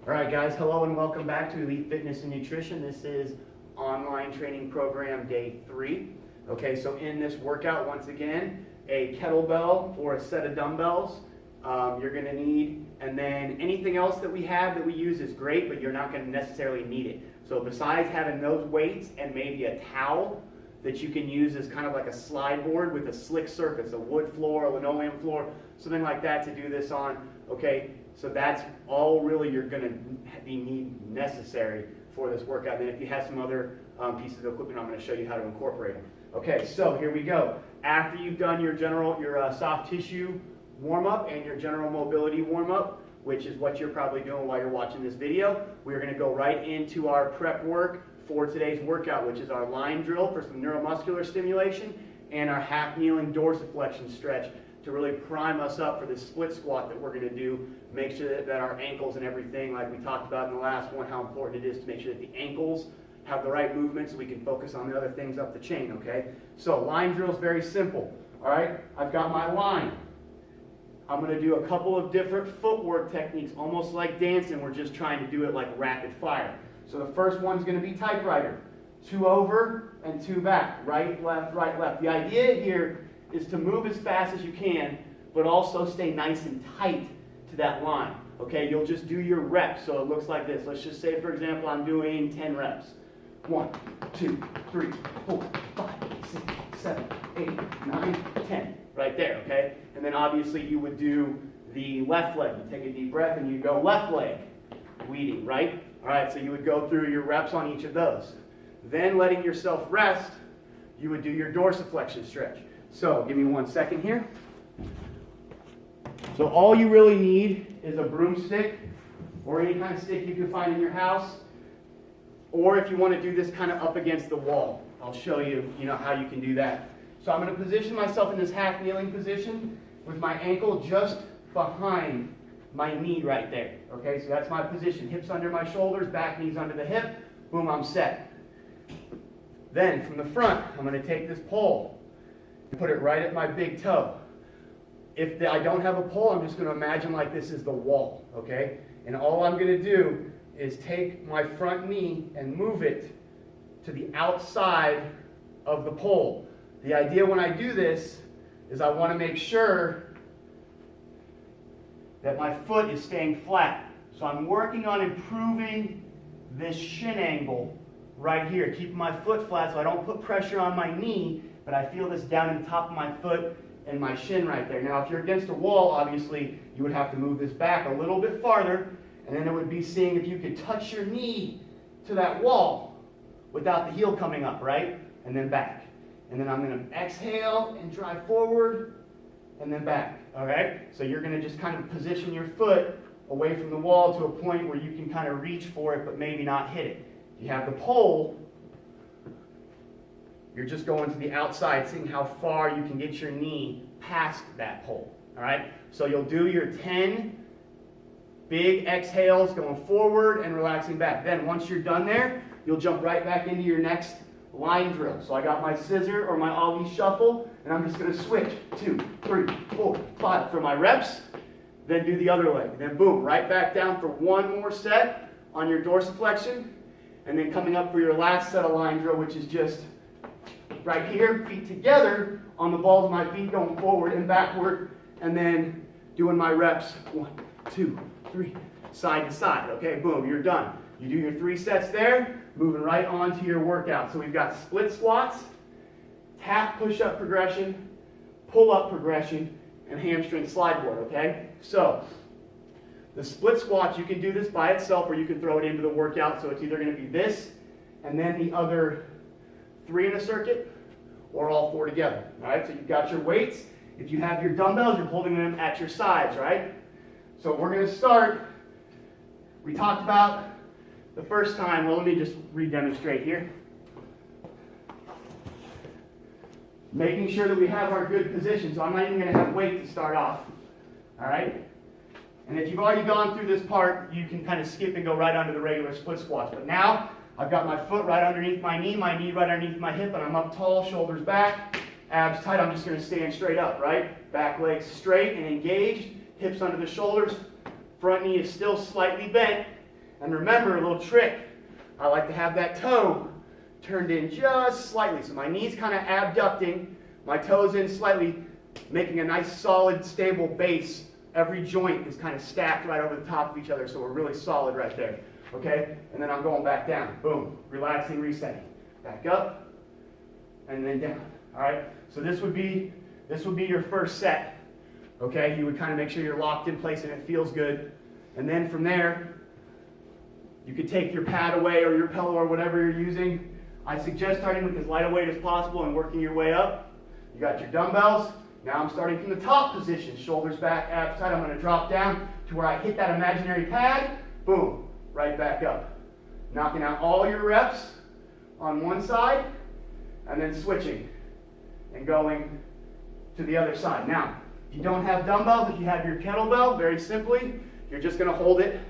All right, guys, hello and welcome back to Elite Fitness and Nutrition. This is online training program day 3. Okay, so in this workout, once again, a kettlebell or a set of dumbbells you're going to need, and then anything else that we have that we use is great, but you're not going to necessarily need it. So besides having those weights and maybe a towel that you can use as kind of like a slide board with a slick surface, a wood floor, a linoleum floor, something like that to do this on, okay? So that's all really you're going to need necessary for this workout. Then if you have some other pieces of equipment, I'm going to show you how to incorporate them. Okay, so here we go. After you've done your soft tissue warm-up and your general mobility warm-up, which is what you're probably doing while you're watching this video, we're going to go right into our prep work for today's workout, which is our line drill for some neuromuscular stimulation and our half kneeling dorsiflexion stretch to really prime us up for this split squat that we're going to do. Make sure that our ankles and everything, like we talked about in the last one, how important it is to make sure that the ankles have the right movement so we can focus on the other things up the chain, okay? So line drill is very simple, all right? I've got my line. I'm going to do a couple of different footwork techniques, almost like dancing. We're just trying to do it like rapid fire. So the first one's going to be typewriter. 2 over and 2 back. Right, left, right, left. The idea here is to move as fast as you can, but also stay nice and tight to that line. Okay, you'll just do your reps. So it looks like this. Let's just say, for example, I'm doing 10 reps. 1, 2, 3, 4, 5, 6, 7, 8, 9, 10. Right there, okay? And then obviously you would do the left leg. You take a deep breath and you go left leg, weeding, right? All right, so you would go through your reps on each of those. Then letting yourself rest, you would do your dorsiflexion stretch. So give me 1 second here. So all you really need is a broomstick or any kind of stick you can find in your house. Or if you want to do this kind of up against the wall, I'll show you, how you can do that. So I'm going to position myself in this half kneeling position with my ankle just behind my knee right there. Okay, so that's my position. Hips under my shoulders, back knees under the hip. Boom, I'm set. Then from the front, I'm going to take this pole and put it right at my big toe. If I don't have a pole, I'm just going to imagine like this is the wall. Okay, and all I'm going to do is take my front knee and move it to the outside of the pole. The idea when I do this is I want to make sure that my foot is staying flat. So I'm working on improving this shin angle right here, keeping my foot flat so I don't put pressure on my knee, but I feel this down in the top of my foot and my shin right there. Now if you're against a wall, obviously you would have to move this back a little bit farther, and then it would be seeing if you could touch your knee to that wall without the heel coming up, right? And then back. And then I'm going to exhale and drive forward and then back. All right? So you're going to just kind of position your foot away from the wall to a point where you can kind of reach for it but maybe not hit it. If you have the pole, you're just going to the outside, seeing how far you can get your knee past that pole. All right? So you'll do your 10 big exhales going forward and relaxing back. Then once you're done there, you'll jump right back into your next line drill. So I got my scissor or my ollie shuffle, and I'm just going to switch 2, 3, 4, 5 for my reps, then do the other leg. Then boom, right back down for one more set on your dorsiflexion, and then coming up for your last set of line drill, which is just right here, feet together on the balls of my feet going forward and backward, and then doing my reps 1, 2, 3, side to side. Okay, boom, you're done. You do your 3 sets there, moving right on to your workout. So we've got split squats, tap push-up progression, pull-up progression, and hamstring slide board, okay? So the split squats, you can do this by itself or you can throw it into the workout. So it's either going to be this and then the other 3 in a circuit or all 4 together, all right? So you've got your weights. If you have your dumbbells, you're holding them at your sides, right? So we're going to start. We talked about the first time, well, let me just re-demonstrate here. Making sure that we have our good position. So I'm not even going to have weight to start off. All right? And if you've already gone through this part, you can kind of skip and go right under the regular split squats. But now, I've got my foot right underneath my knee right underneath my hip, and I'm up tall, shoulders back, abs tight. I'm just going to stand straight up, right? Back legs straight and engaged, hips under the shoulders, front knee is still slightly bent, And remember, a little trick, I like to have that toe turned in just slightly. So my knee's kind of abducting, my toes in slightly, making a nice solid, stable base. Every joint is kind of stacked right over the top of each other, so we're really solid right there. Okay? And then I'm going back down. Boom. Relaxing, resetting. Back up, and then down. All right? So this would be your first set. Okay? You would kind of make sure you're locked in place and it feels good. And then from there, you could take your pad away or your pillow or whatever you're using. I suggest starting with as light a weight as possible and working your way up. You got your dumbbells. Now I'm starting from the top position. Shoulders back, abs tight. I'm going to drop down to where I hit that imaginary pad. Boom. Right back up. Knocking out all your reps on one side and then switching and going to the other side. Now, if you don't have dumbbells, if you have your kettlebell, very simply, you're just going to hold it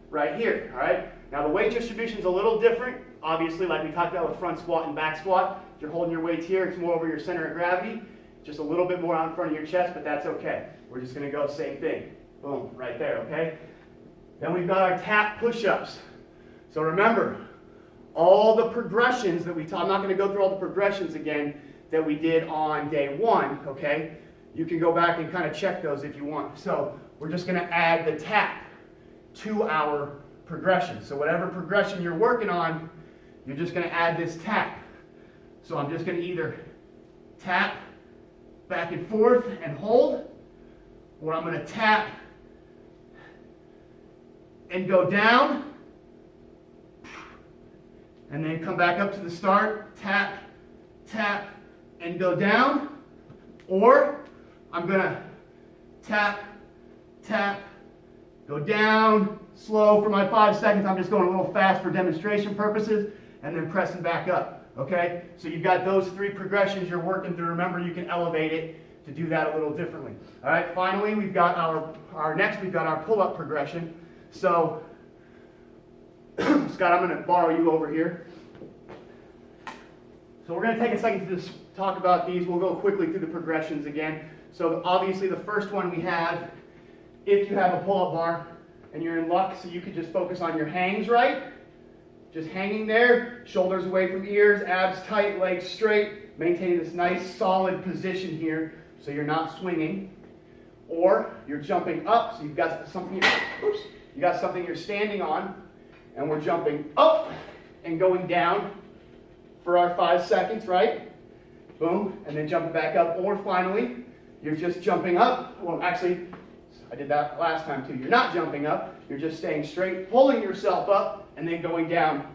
right here. All right? Now the weight distribution is a little different. Obviously, like we talked about with front squat and back squat, if you're holding your weights here, it's more over your center of gravity. Just a little bit more out in front of your chest, but that's okay. We're just going to go same thing. Boom, right there, okay? Then we've got our tap push-ups. So remember, all the progressions that we taught, I'm not going to go through all the progressions again that we did on day one, okay? You can go back and kind of check those if you want. So we're just going to add the tap to our progression. So whatever progression you're working on, you're just going to add this tap. So I'm just going to either tap back and forth and hold, or I'm going to tap and go down, and then come back up to the start, tap, tap, and go down, or I'm going to tap, tap, go down, slow for my 5 seconds. I'm just going a little fast for demonstration purposes, and then pressing back up. Okay? So you've got those 3 progressions you're working through. Remember, you can elevate it to do that a little differently. All right, finally, we've got we've got our pull-up progression. So, Scott, I'm going to borrow you over here. So we're going to take a second to just talk about these. We'll go quickly through the progressions again. So obviously the first one we have, if you have a pull-up bar and you're in luck, so you could just focus on your hangs, right? Just hanging there, shoulders away from ears, abs tight, legs straight, maintaining this nice solid position here so you're not swinging. Or you're jumping up, so you've got something you're standing on, and we're jumping up and going down for our 5 seconds, right? Boom, and then jumping back up. Or finally, you're just jumping up. Well, actually, I did that last time too. You're not jumping up, you're just staying straight, pulling yourself up, and then going down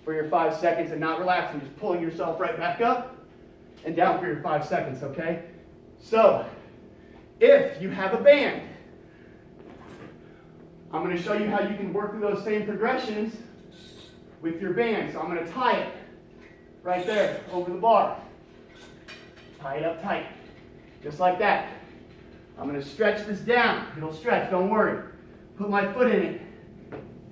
for your 5 seconds and not relaxing, just pulling yourself right back up and down for your 5 seconds, okay? So, if you have a band, I'm going to show you how you can work through those same progressions with your band. So I'm going to tie it right there over the bar. Tie it up tight, just like that. I'm going to stretch this down. It'll stretch, don't worry. Put my foot in it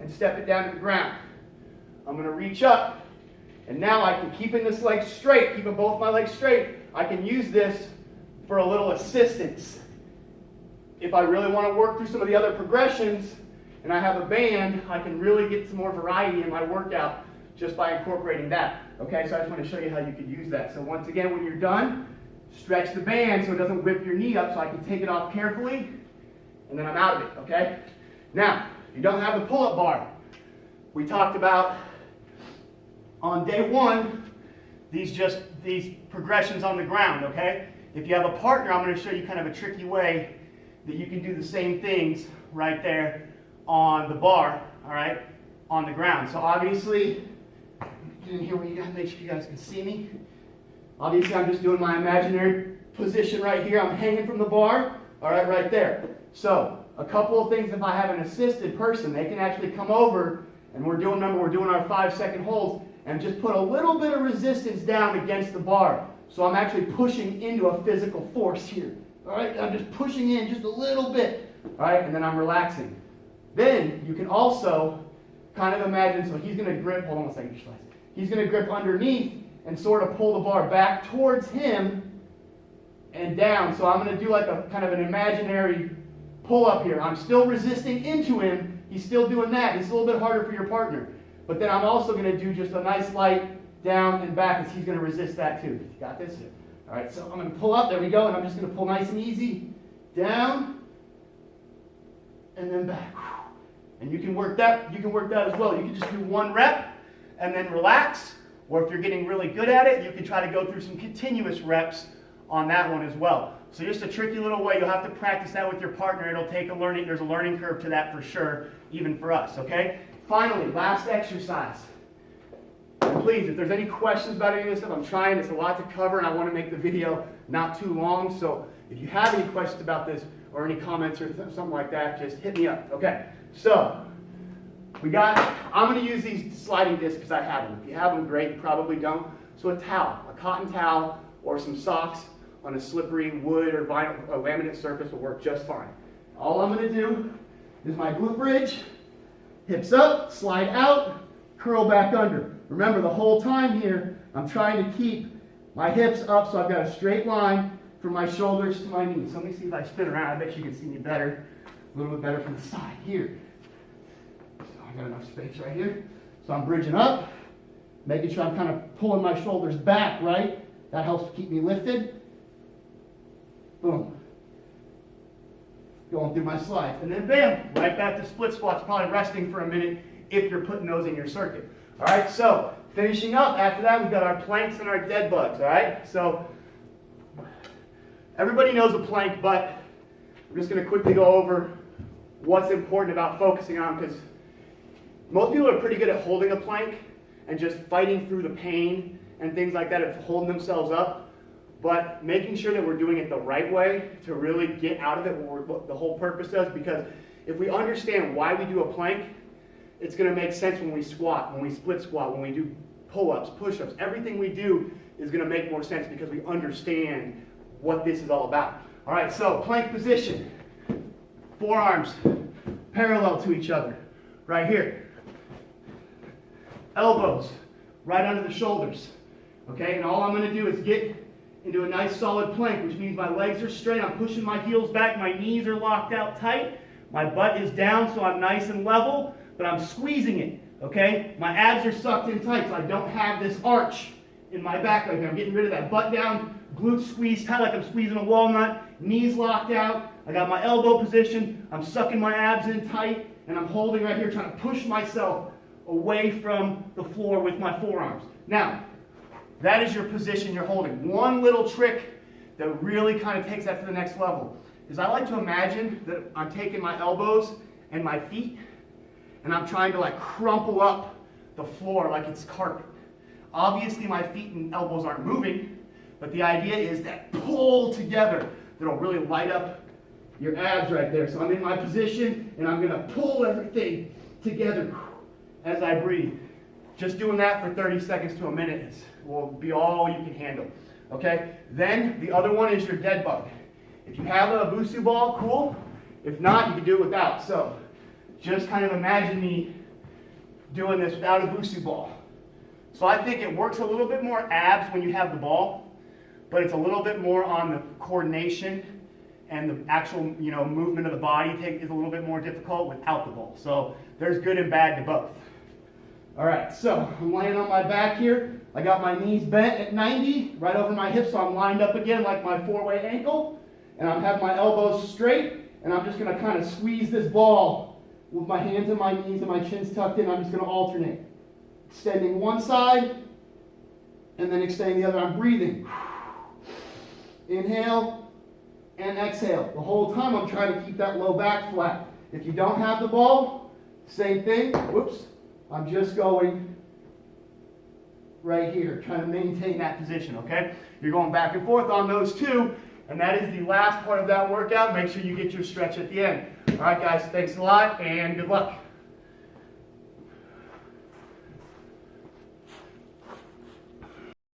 and step it down to the ground. I'm going to reach up, and now I can, keeping this leg straight, keeping both my legs straight, I can use this for a little assistance. If I really want to work through some of the other progressions, and I have a band, I can really get some more variety in my workout just by incorporating that. Okay, so I just want to show you how you could use that. So once again, when you're done, stretch the band so it doesn't whip your knee up, so I can take it off carefully, and then I'm out of it, okay? Now, you don't have the pull-up bar. We talked about on day one, these progressions on the ground, okay? If you have a partner, I'm going to show you kind of a tricky way that you can do the same things right there on the bar, all right, on the ground. So obviously, get in here where you guys, make sure you guys can see me. Obviously, I'm just doing my imaginary position right here. I'm hanging from the bar, all right, right there. So a couple of things, if I have an assisted person, they can actually come over, and remember, we're doing our 5-second holds, and just put a little bit of resistance down against the bar. So I'm actually pushing into a physical force here. All right, I'm just pushing in just a little bit. All right, and then I'm relaxing. Then you can also kind of imagine, so he's going to grip, hold on one second, he's going to grip underneath and sort of pull the bar back towards him and down. So I'm going to do like a kind of an imaginary pull up here. I'm still resisting into him. He's still doing that. It's a little bit harder for your partner. But then I'm also going to do just a nice light down and back, as he's going to resist that too. You got this? All right, so I'm going to pull up. There we go. And I'm just going to pull nice and easy down and then back. And you can work that. You can work that as well. You can just do 1 rep and then relax. Or if you're getting really good at it, you can try to go through some continuous reps on that one as well. So just a tricky little way. You'll have to practice that with your partner. It'll take there's a learning curve to that for sure, even for us, okay? Finally, last exercise. And please, if there's any questions about any of this stuff, I'm trying. It's a lot to cover, and I want to make the video not too long. So if you have any questions about this or any comments or something like that, just hit me up. Okay, so I'm going to use these sliding discs because I have them. If you have them, great. You probably don't. So a towel, a cotton towel, or some socks on a slippery wood or vinyl or laminate surface will work just fine. All I'm going to do is my glute bridge, hips up, slide out, curl back under. Remember, the whole time here, I'm trying to keep my hips up so I've got a straight line from my shoulders to my knees. So let me see if I spin around. I bet you can see me better, a little bit better from the side here. So I got enough space right here. So I'm bridging up, making sure I'm kind of pulling my shoulders back, right? That helps keep me lifted. Boom. Going through my slides. And then bam, right back to split squats, probably resting for a minute if you're putting those in your circuit. All right, so finishing up, after that we've got our planks and our dead bugs, all right? So everybody knows a plank, but I'm just going to quickly go over what's important about focusing on, because most people are pretty good at holding a plank and just fighting through the pain and things like that of holding themselves up, but making sure that we're doing it the right way to really get out of it what the whole purpose does, because if we understand why we do a plank, it's going to make sense when we squat, when we split squat, when we do pull-ups, push-ups. Everything we do is going to make more sense because we understand what this is all about. All right, so plank position, forearms parallel to each other, right here. Elbows right under the shoulders. Okay, and all I'm going to do is get into a nice solid plank, which means my legs are straight, I'm pushing my heels back, my knees are locked out tight, my butt is down so I'm nice and level, but I'm squeezing it, okay? My abs are sucked in tight so I don't have this arch in my back right here. I'm getting rid of that butt down, glutes squeezed tight like I'm squeezing a walnut, knees locked out, I got my elbow position, I'm sucking my abs in tight, and I'm holding right here trying to push myself away from the floor with my forearms. Now, that is your position you're holding. One little trick that really kind of takes that to the next level is I like to imagine that I'm taking my elbows and my feet and I'm trying to like crumple up the floor like it's carpet. Obviously my feet and elbows aren't moving, but the idea is that pull together that'll really light up your abs right there. So I'm in my position and I'm going to pull everything together as I breathe. Just doing that for 30 seconds to a minute will be all you can handle. Okay? Then the other one is your dead bug. If you have a Busu ball, cool. If not, you can do it without. So just kind of imagine me doing this without a Busu ball. So I think it works a little bit more abs when you have the ball, but it's a little bit more on the coordination and the actual movement of the body is a little bit more difficult without the ball. So there's good and bad to both. All right, so I'm laying on my back here. I got my knees bent at 90, right over my hips, so I'm lined up again like my four-way ankle. And I have my elbows straight, and I'm just going to kind of squeeze this ball with my hands and my knees and my chin's tucked in. I'm just going to alternate. Extending one side, and then extending the other. I'm breathing. Inhale and exhale. The whole time I'm trying to keep that low back flat. If you don't have the ball, same thing. Whoops. I'm just going right here, trying to maintain that position, okay? You're going back and forth on those two, and that is the last part of that workout. Make sure you get your stretch at the end. All right, guys, thanks a lot, and good luck.